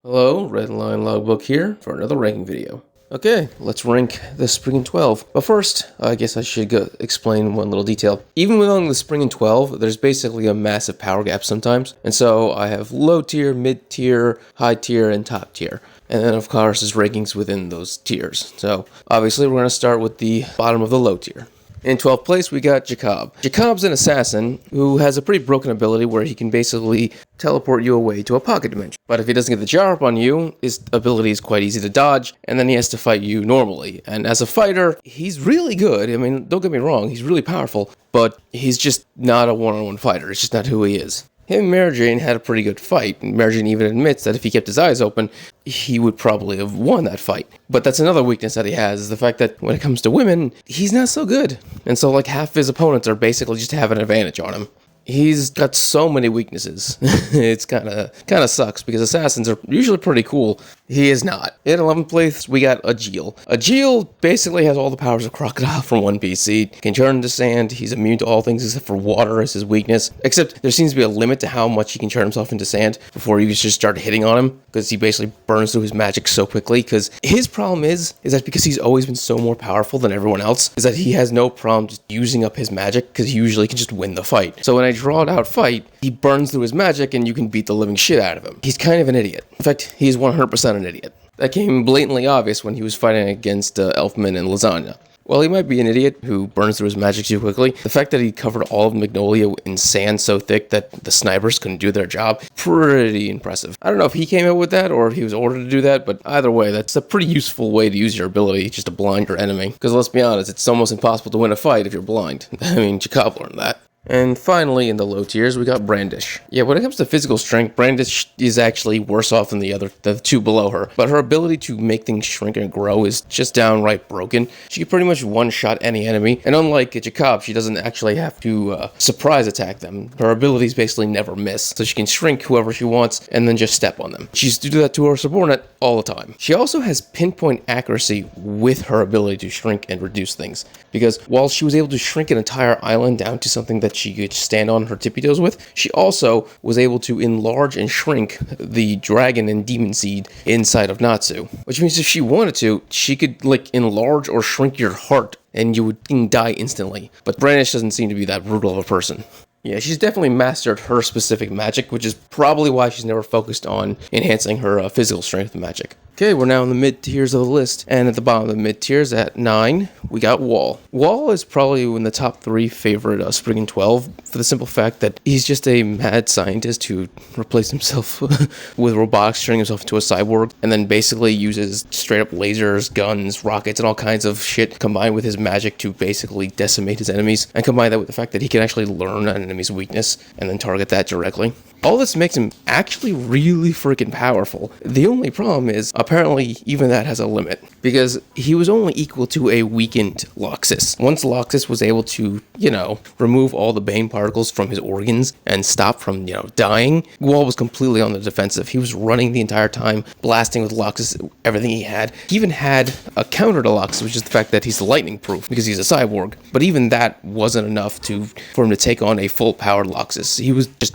Hello, Red Line Logbook here for another ranking video. Okay, let's rank the Spriggan 12. But first, I guess I should explain one little detail. Even within the Spriggan 12, there's basically a massive power gap sometimes. And so I have low tier, mid tier, high tier, and top tier. And then of course there's rankings within those tiers. So obviously we're going to start with the bottom of the low tier. In 12th place, we got Jacob. Jacob's an assassin who has a pretty broken ability where he can basically teleport you away to a pocket dimension. But if he doesn't get the job on you, his ability is quite easy to dodge, and then he has to fight you normally. And as a fighter, he's really good. I mean, don't get me wrong, he's really powerful, but he's just not a one-on-one fighter. It's just not who he is. Him and Mary Jane had a pretty good fight, and Mary Jane even admits that if he kept his eyes open, he would probably have won that fight. But that's another weakness that he has, is the fact that when it comes to women, he's not so good. And so like half his opponents are basically just have an advantage on him. He's got so many weaknesses. It's kind of sucks because assassins are usually pretty cool. He is not. In 11th place, we got Agil. Agil basically has all the powers of Crocodile from One Piece. He can turn into sand. He's immune to all things except for water as his weakness. Except there seems to be a limit to how much he can turn himself into sand before you just start hitting on him, because he basically burns through his magic so quickly. Because his problem is that because he's always been so more powerful than everyone else, is that he has no problem just using up his magic because he usually can just win the fight. So when I draw it out fight, he burns through his magic and you can beat the living shit out of him. He's kind of an idiot. In fact, he's 100% an idiot. That came blatantly obvious when he was fighting against Elfman and Lasagna. While he might be an idiot who burns through his magic too quickly, the fact that he covered all of Magnolia in sand so thick that the snipers couldn't do their job, pretty impressive. I don't know if he came up with that or if he was ordered to do that, but either way, that's a pretty useful way to use your ability just to blind your enemy. Because let's be honest, it's almost impossible to win a fight if you're blind. I mean, Jacob learned that. And finally, in the low tiers, we got Brandish. Yeah, when it comes to physical strength, Brandish is actually worse off than the two below her. But her ability to make things shrink and grow is just downright broken. She can pretty much one-shot any enemy. And unlike Jacob, she doesn't actually have to surprise attack them. Her abilities basically never miss. So she can shrink whoever she wants and then just step on them. She used to do that to her subordinate all the time. She also has pinpoint accuracy with her ability to shrink and reduce things. Because while she was able to shrink an entire island down to something that she could stand on her tippy toes with, she also was able to enlarge and shrink the dragon and demon seed inside of Natsu. Which means if she wanted to, she could like enlarge or shrink your heart and you would die instantly. But Brandish doesn't seem to be that brutal of a person. Yeah, she's definitely mastered her specific magic, which is probably why she's never focused on enhancing her physical strength magic. Okay, we're now in the mid-tiers of the list, and at the bottom of the mid-tiers, at 9, we got Wall. Wall is probably in the top 3 favorite Spriggan 12, for the simple fact that he's just a mad scientist who replaced himself with robotics, turning himself into a cyborg, and then basically uses straight-up lasers, guns, rockets, and all kinds of shit, combined with his magic to basically decimate his enemies, and combine that with the fact that he can actually learn an enemy's weakness, and then target that directly. All this makes him actually really freaking powerful. The only problem is, apparently, even that has a limit, because he was only equal to a weakened Loxus. Once Loxus was able to, remove all the Bane particles from his organs and stop from, dying, Wall was completely on the defensive. He was running the entire time, blasting with Loxus everything he had. He even had a counter to Loxus, which is the fact that he's lightning proof, because he's a cyborg. But even that wasn't enough for him to take on a full-powered Loxus. He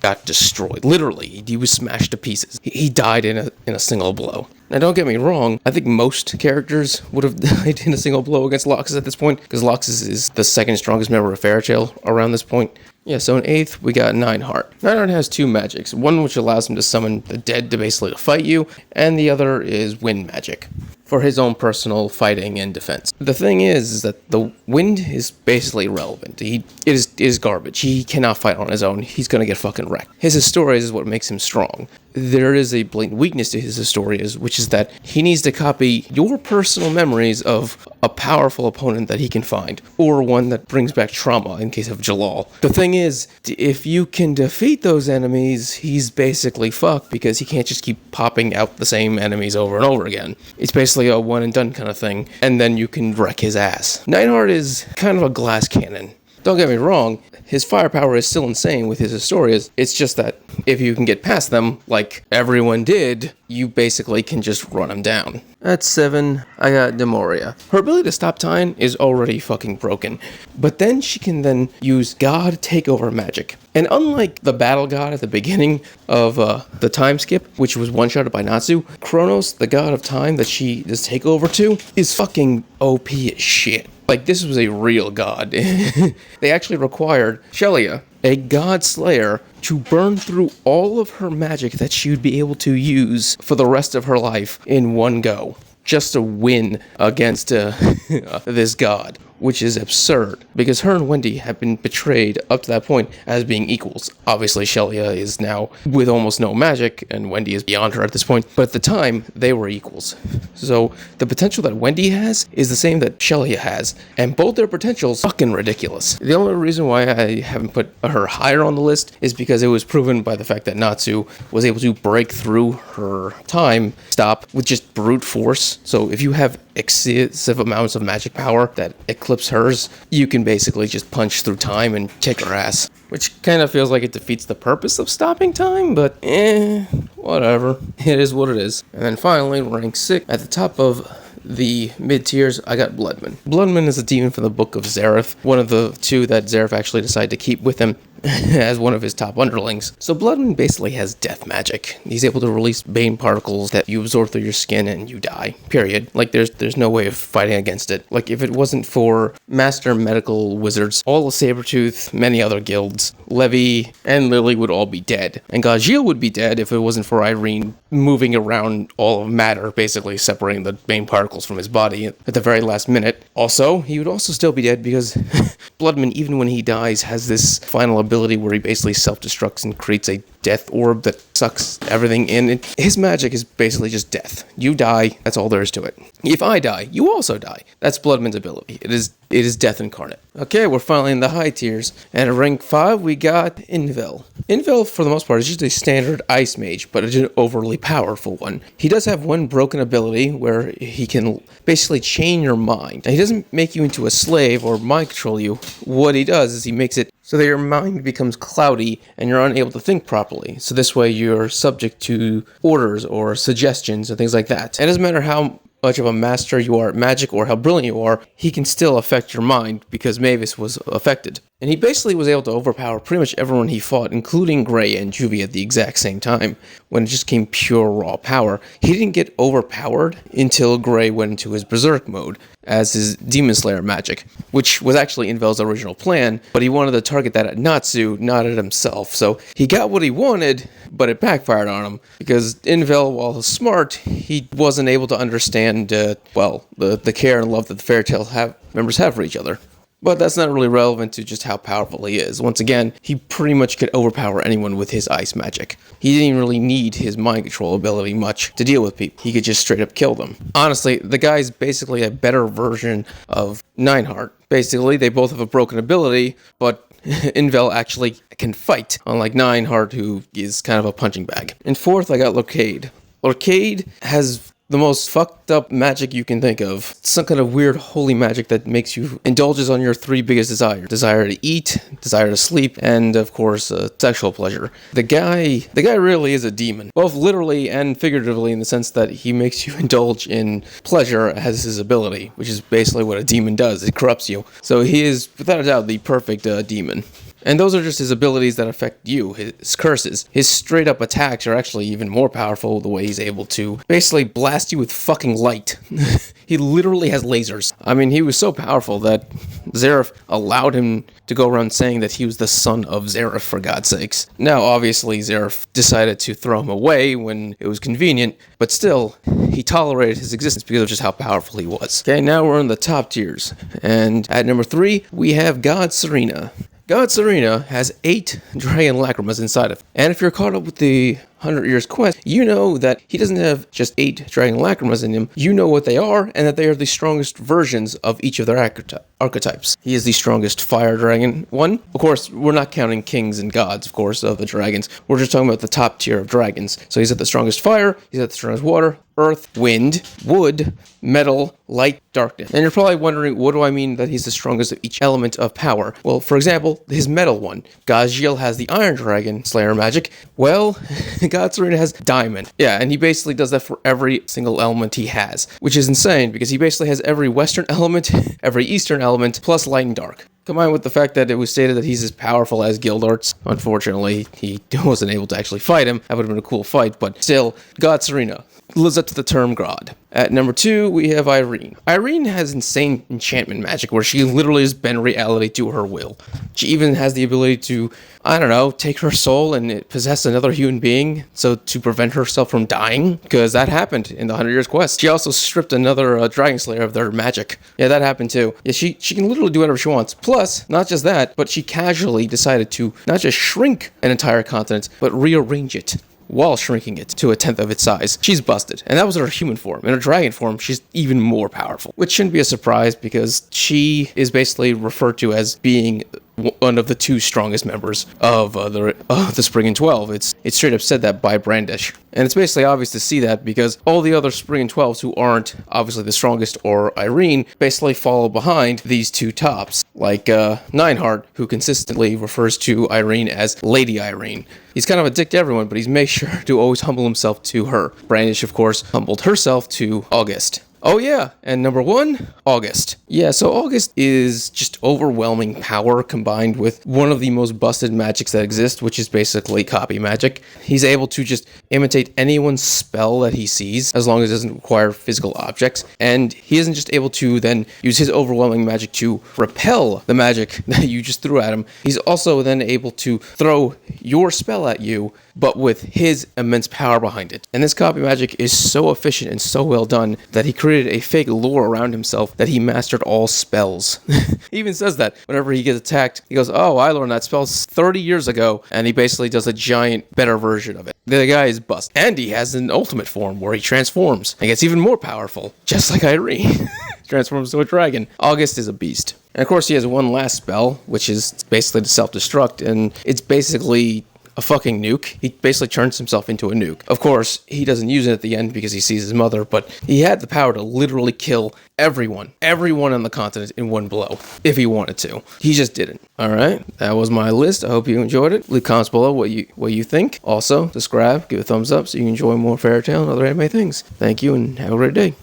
got destroyed. Literally, he was smashed to pieces. He died in a single blow. Now, don't get me wrong, I think most characters would have died in a single blow against Loxus at this point, because Loxus is the second strongest member of Fairytale around this point. Yeah, so in 8th, we got Nineheart. Nineheart has 2 magics, one which allows him to summon the dead to basically fight you, and the other is wind magic, for his own personal fighting and defense. The thing is that the wind is basically irrelevant. It is garbage. He cannot fight on his own. He's gonna get fucking wrecked. His Historias is what makes him strong. There is a blatant weakness to his Historias, which is that he needs to copy your personal memories of a powerful opponent that he can find, or one that brings back trauma in case of Jalal. The thing is, if you can defeat those enemies, he's basically fucked because he can't just keep popping out the same enemies over and over again. It's basically a one and done kind of thing, and then you can wreck his ass. Nineheart is kind of a glass cannon. Don't get me wrong, his firepower is still insane with his Historias. It's just that if you can get past them, like everyone did, you basically can just run them down. At 7, I got Demoria. Her ability to stop time is already fucking broken, but then she can then use God Takeover magic. And unlike the Battle God at the beginning of the time skip, which was one-shotted by Natsu, Kronos, the God of Time that she does Takeover to, is fucking OP as shit. Like, this was a real god. They actually required Shelia, a god slayer, to burn through all of her magic that she would be able to use for the rest of her life in one go, just to win against this god, which is absurd, because her and Wendy have been betrayed up to that point as being equals. Obviously, Shelia is now with almost no magic, and Wendy is beyond her at this point, but at the time, they were equals. So, the potential that Wendy has is the same that Shelia has, and both their potentials fucking ridiculous. The only reason why I haven't put her higher on the list is because it was proven by the fact that Natsu was able to break through her time stop with just brute force. So, if you have excessive amounts of magic power that eclipse hers, you can basically just punch through time and kick her ass. Which kind of feels like it defeats the purpose of stopping time, but whatever. It is what it is. And then finally, rank 6, at the top of the mid-tiers, I got Bloodman. Bloodman is a demon from the Book of Zareth, one of the two that Zareth actually decided to keep with him as one of his top underlings. So Bloodman basically has death magic. He's able to release bane particles that you absorb through your skin and you die, period. Like, there's no way of fighting against it. Like, if it wasn't for Master Medical Wizards, all of Sabretooth, many other guilds, Levi, and Lily would all be dead. And Gajeel would be dead if it wasn't for Irene moving around all of matter, basically separating the bane particles from his body at the very last minute. Also, he would also still be dead because Bloodman, even when he dies, has this final ability where he basically self-destructs and creates a death orb that sucks everything in. His magic is basically just death. You die, that's all there is to it. If I die, you also die. That's Bloodman's ability. It is death incarnate. Okay, we're finally in the high tiers, and at rank 5, we got Invel. Invel, for the most part, is just a standard ice mage, but an overly powerful one. He does have one broken ability where he can basically chain your mind. Now, he doesn't make you into a slave or mind control you. What he does is he makes it so that your mind becomes cloudy and you're unable to think properly. So this way you're subject to orders or suggestions and things like that. It doesn't matter how much of a master you are at magic or how brilliant you are, he can still affect your mind because Mavis was affected. And he basically was able to overpower pretty much everyone he fought, including Grey and Juvie at the exact same time, when it just came pure raw power. He didn't get overpowered until Grey went into his Berserk mode as his Demon Slayer magic, which was actually Invel's original plan, but he wanted to target that at Natsu, not at himself. So he got what he wanted, but it backfired on him, because Invel, while smart, he wasn't able to understand, the care and love that the Fairy Tail members have for each other. But that's not really relevant to just how powerful he is. Once again, he pretty much could overpower anyone with his ice magic. He didn't even really need his mind control ability much to deal with people. He could just straight up kill them. Honestly, the guy's basically a better version of Nineheart. Basically, they both have a broken ability, but Invel actually can fight, unlike Nineheart, who is kind of a punching bag. In 4th, I got Lorcade. Lorcade has the most fucked up magic you can think of. Some kind of weird holy magic that makes you indulges on your 3 biggest desires. Desire to eat, desire to sleep, and of course, sexual pleasure. The guy really is a demon, both literally and figuratively, in the sense that he makes you indulge in pleasure as his ability, which is basically what a demon does. It corrupts you. So he is, without a doubt, the perfect demon. And those are just his abilities that affect you, his curses. His straight-up attacks are actually even more powerful, the way he's able to basically blast you with fucking light. He literally has lasers. I mean, he was so powerful that Zareth allowed him to go around saying that he was the son of Zareth, for God's sakes. Now, obviously, Zareth decided to throw him away when it was convenient, but still, he tolerated his existence because of just how powerful he was. Okay, now we're in the top tiers. And at number 3, we have God Serena. God Serena has 8 Dragon Lacrimas inside of it. And if you're caught up with the 100 Years Quest, you know that he doesn't have just 8 Dragon Lacrimas in him. You know what they are, and that they are the strongest versions of each of their archetypes. He is the strongest fire dragon one. Of course, we're not counting kings and gods, of course, of the dragons. We're just talking about the top tier of dragons. So he's at the strongest fire, he's at the strongest water, earth, wind, wood, metal, light, darkness. And you're probably wondering, what do I mean that he's the strongest of each element of power? Well, for example, his metal one. Gaziel has the Iron Dragon Slayer magic. Well, Godsarina has diamond. Yeah, and he basically does that for every single element he has, which is insane because he basically has every Western element, every Eastern element, plus light and dark. Combined with the fact that it was stated that he's as powerful as Gildarts. Unfortunately, he wasn't able to actually fight him. That would have been a cool fight, but still, Godsarina lives up to the term God. At number 2, we have Irene. Irene has insane enchantment magic where she literally has bent reality to her will. She even has the ability to, I don't know, take her soul and possess another human being so to prevent herself from dying, because that happened in the 100 Years Quest. She also stripped another Dragon Slayer of their magic. Yeah, that happened too. Yeah, she can literally do whatever she wants. Plus, not just that, but she casually decided to not just shrink an entire continent, but rearrange it while shrinking it to 1/10 of its size. She's busted. And that was her human form. In her dragon form, she's even more powerful. Which shouldn't be a surprise because she is basically referred to as being one of the 2 strongest members of the Spriggan 12. It's straight up said that by Brandish. And it's basically obvious to see that because all the other Spriggan 12s who aren't obviously the strongest or Irene basically follow behind these 2 tops. Like Nineheart, who consistently refers to Irene as Lady Irene. He's kind of a dick to everyone, but he's made sure to always humble himself to her. Brandish, of course, humbled herself to August. Oh yeah, and number 1, August. Yeah, so August is just overwhelming power combined with one of the most busted magics that exist, which is basically copy magic. He's able to just imitate anyone's spell that he sees, as long as it doesn't require physical objects, and he isn't just able to then use his overwhelming magic to repel the magic that you just threw at him. He's also then able to throw your spell at you, but with his immense power behind it. And this copy magic is so efficient and so well done that he created a fake lore around himself that he mastered all spells. He even says that whenever he gets attacked, he goes, oh, I learned that spell 30 years ago, and he basically does a giant, better version of it. The guy is bust. And he has an ultimate form where he transforms and gets even more powerful, just like Irene. Transforms to a dragon. August is a beast. And of course, he has one last spell, which is basically to self-destruct, and it's basically a fucking nuke. He basically turns himself into a nuke. Of course, he doesn't use it at the end because he sees his mother, but he had the power to literally kill everyone on the continent in one blow, if he wanted to. He just didn't. Alright, that was my list. I hope you enjoyed it. Leave comments below what you think. Also, subscribe, give a thumbs up so you can enjoy more Fairy Tail and other anime things. Thank you and have a great day.